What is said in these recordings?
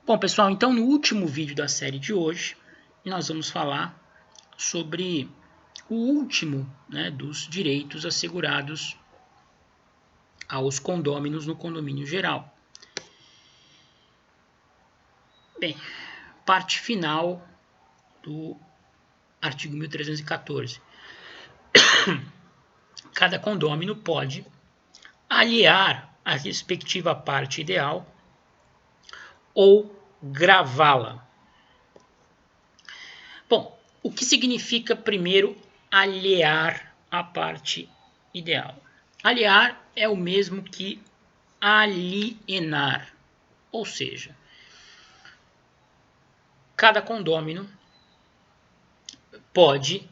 Bom, pessoal, então no último vídeo da série de hoje, nós vamos falar sobre o último, dos direitos assegurados aos condôminos no condomínio geral. Bem, parte final do artigo 1314. Cada condômino pode aliear a respectiva parte ideal ou gravá-la. Bom, o que significa primeiro aliear a parte ideal? Aliear é o mesmo que alienar, ou seja, cada condômino pode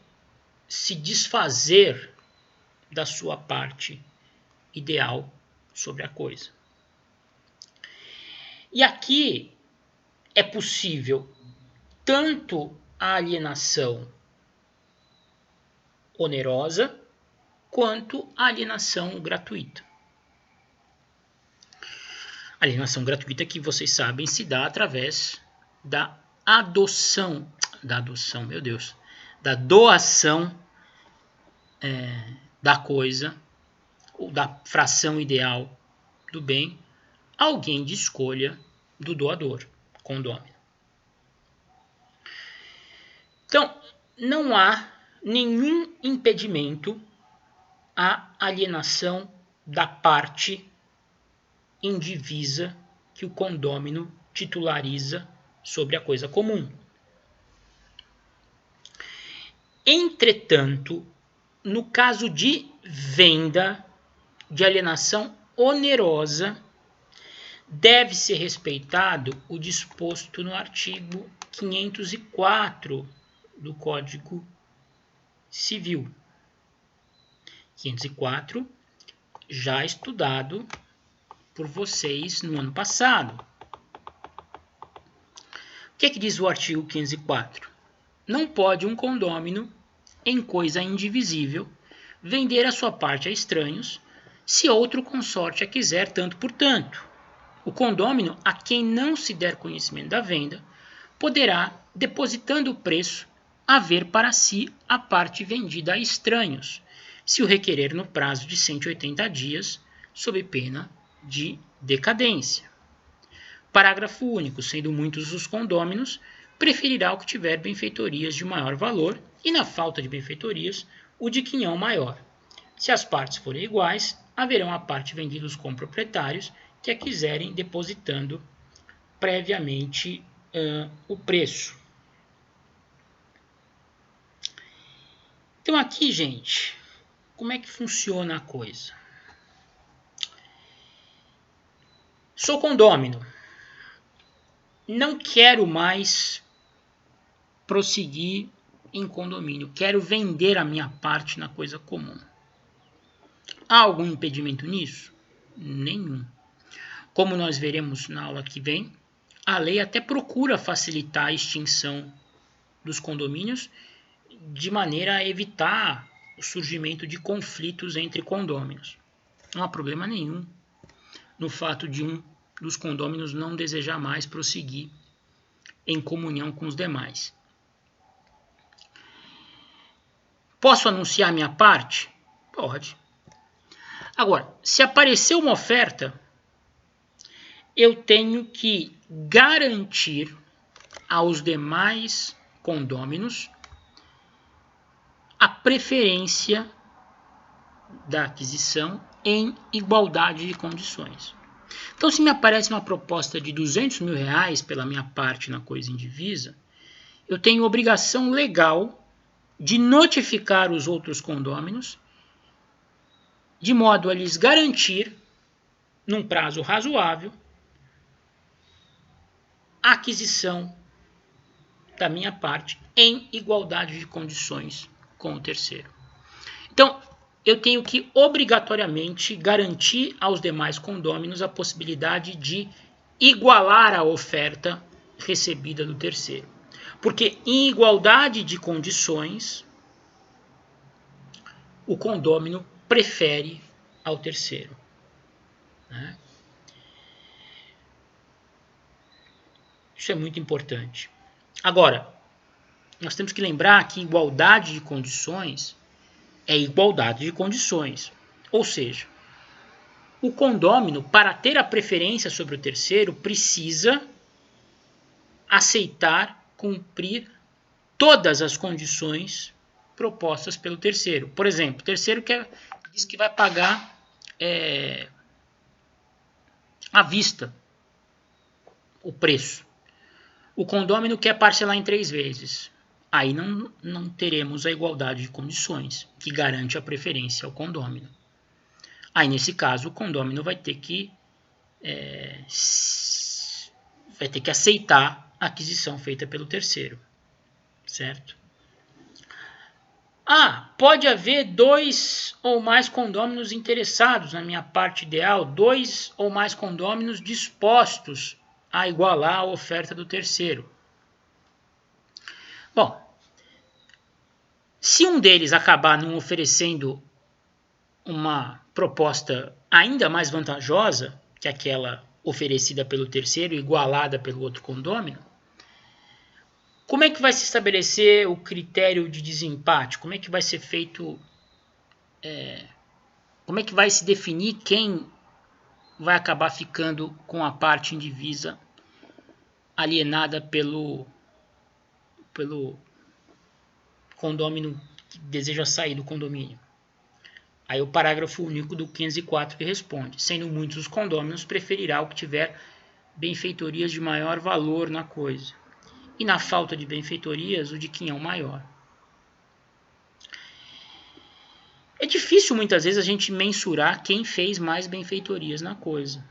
se desfazer da sua parte ideal sobre a coisa. E aqui é possível tanto a alienação onerosa quanto a alienação gratuita. A alienação gratuita, que vocês sabem, se dá através da da doação da coisa ou da fração ideal do bem a alguém de escolha do doador, condômino. Então, não há nenhum impedimento à alienação da parte indivisa que o condômino titulariza sobre a coisa comum. Entretanto, no caso de venda de alienação onerosa, deve ser respeitado o disposto no artigo 504 do Código Civil. 504, já estudado por vocês no ano passado. O que é que diz o artigo 504? Não pode um condômino, em coisa indivisível, vender a sua parte a estranhos, se outro consorte a quiser tanto por tanto. O condômino, a quem não se der conhecimento da venda, poderá, depositando o preço, haver para si a parte vendida a estranhos, se o requerer no prazo de 180 dias, sob pena de decadência. Parágrafo único. Sendo muitos os condôminos, preferirá o que tiver benfeitorias de maior valor e, na falta de benfeitorias, o de quinhão maior. Se as partes forem iguais, haverão a parte vendida aos comproprietários que a quiserem, depositando previamente o preço. Então aqui, gente, como é que funciona a coisa? Sou condômino. Não quero mais prosseguir em condomínio. Quero vender a minha parte na coisa comum. Há algum impedimento nisso? Nenhum. Como nós veremos na aula que vem, a lei até procura facilitar a extinção dos condomínios de maneira a evitar o surgimento de conflitos entre condôminos. Não há problema nenhum no fato de um dos condôminos não desejar mais prosseguir em comunhão com os demais. Posso anunciar minha parte? Pode. Agora, se aparecer uma oferta, eu tenho que garantir aos demais condôminos a preferência da aquisição em igualdade de condições. Então, se me aparece uma proposta de R$200 mil pela minha parte na coisa indivisa, eu tenho obrigação legal de notificar os outros condôminos, de modo a lhes garantir, num prazo razoável, a aquisição da minha parte em igualdade de condições com o terceiro. Então, eu tenho que obrigatoriamente garantir aos demais condôminos a possibilidade de igualar a oferta recebida do terceiro. Porque em igualdade de condições, o condômino prefere ao terceiro. Isso é muito importante. Agora, nós temos que lembrar que igualdade de condições é igualdade de condições. Ou seja, o condômino, para ter a preferência sobre o terceiro, precisa aceitar, cumprir todas as condições propostas pelo terceiro. Por exemplo, o terceiro diz que vai pagar à vista o preço. O condômino quer parcelar em 3 vezes. Aí não teremos a igualdade de condições que garante a preferência ao condômino. Aí, nesse caso, o condômino vai ter que aceitar a aquisição feita pelo terceiro. Certo? Pode haver 2 ou mais condôminos interessados na minha parte ideal, 2 ou mais condôminos dispostos a igualar a oferta do terceiro. Bom, se um deles acabar não oferecendo uma proposta ainda mais vantajosa que aquela oferecida pelo terceiro, igualada pelo outro condômino, como é que vai se estabelecer o critério de desempate? Como é que vai ser feito? Como é que vai se definir quem vai acabar ficando com a parte indivisa alienada pelo condômino que deseja sair do condomínio? Aí o parágrafo único do 504 que responde: sendo muitos os condôminos, preferirá o que tiver benfeitorias de maior valor na coisa, e na falta de benfeitorias, o de quinhão maior. É difícil muitas vezes a gente mensurar quem fez mais benfeitorias na coisa.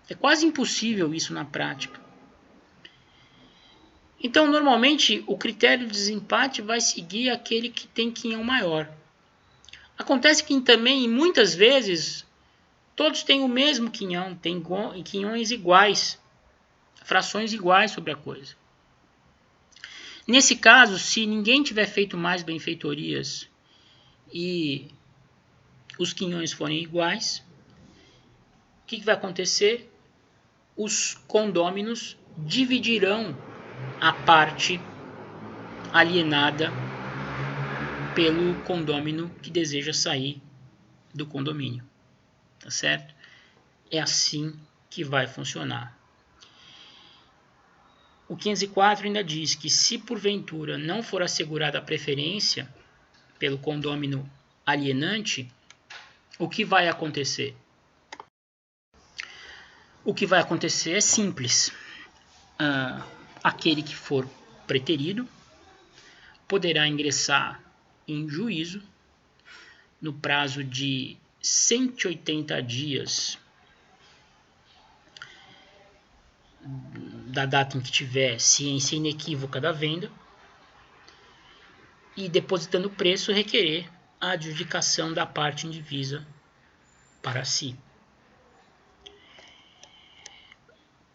É quase impossível isso na prática. Então, normalmente, o critério de desempate vai seguir aquele que tem quinhão maior. Acontece que também, muitas vezes, todos têm o mesmo quinhão, têm quinhões iguais, frações iguais sobre a coisa. Nesse caso, se ninguém tiver feito mais benfeitorias e os quinhões forem iguais, o que vai acontecer? Os condôminos dividirão a parte alienada pelo condômino que deseja sair do condomínio. Tá certo? É assim que vai funcionar. O 504 ainda diz que se porventura não for assegurada a preferência pelo condômino alienante, o que vai acontecer? O que vai acontecer é simples. Aquele que for preterido poderá ingressar em juízo no prazo de 180 dias da data em que tiver ciência inequívoca da venda e, depositando o preço, requerer a adjudicação da parte indivisa para si.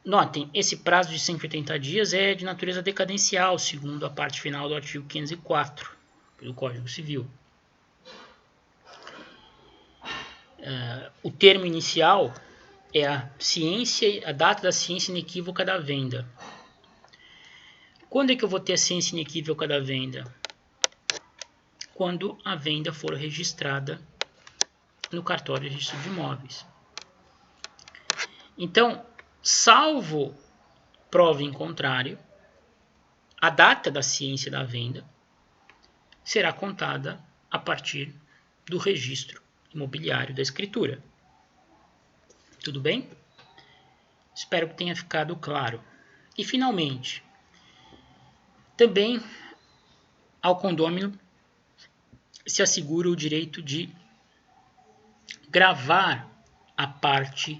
Notem, esse prazo de 180 dias é de natureza decadencial, segundo a parte final do artigo 504 do Código Civil. O termo inicial é a data da ciência inequívoca da venda. Quando é que eu vou ter a ciência inequívoca da venda? Quando a venda for registrada no cartório de registro de imóveis. Então, salvo prova em contrário, a data da ciência da venda será contada a partir do registro imobiliário da escritura. Tudo bem? Espero que tenha ficado claro. E, finalmente, também ao condômino se assegura o direito de gravar a parte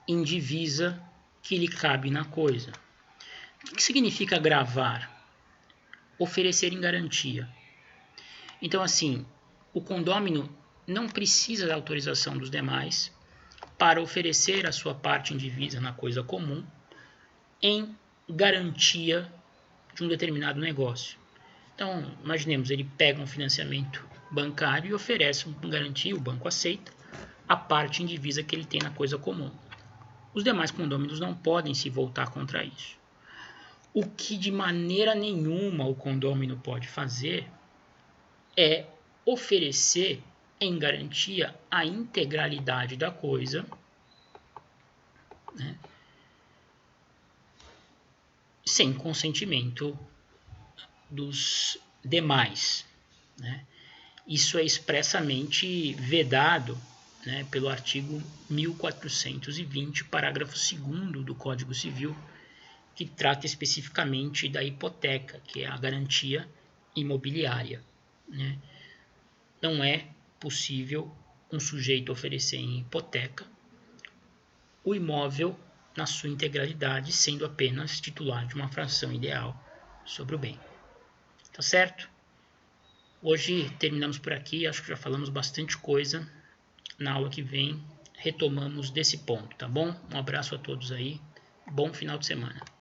indivisa que lhe cabe na coisa. O que significa gravar? Oferecer em garantia. Então, assim, o condômino não precisa da autorização dos demais para oferecer a sua parte indivisa na coisa comum em garantia de um determinado negócio. Então, imaginemos, ele pega um financiamento bancário e oferece uma garantia, o banco aceita, a parte indivisa que ele tem na coisa comum. os demais condôminos não podem se voltar contra isso. O que de maneira nenhuma o condômino pode fazer é oferecer em garantia a integralidade da coisa, né, sem consentimento dos demais, né? Isso é expressamente vedado, né, pelo artigo 1420, parágrafo 2º do Código Civil, que trata especificamente da hipoteca, que é a garantia imobiliária, né? Não é possível um sujeito oferecer em hipoteca o imóvel na sua integralidade, sendo apenas titular de uma fração ideal sobre o bem. Tá certo? Hoje terminamos por aqui, acho que já falamos bastante coisa. Na aula que vem retomamos desse ponto, tá bom? Um abraço a todos aí, bom final de semana.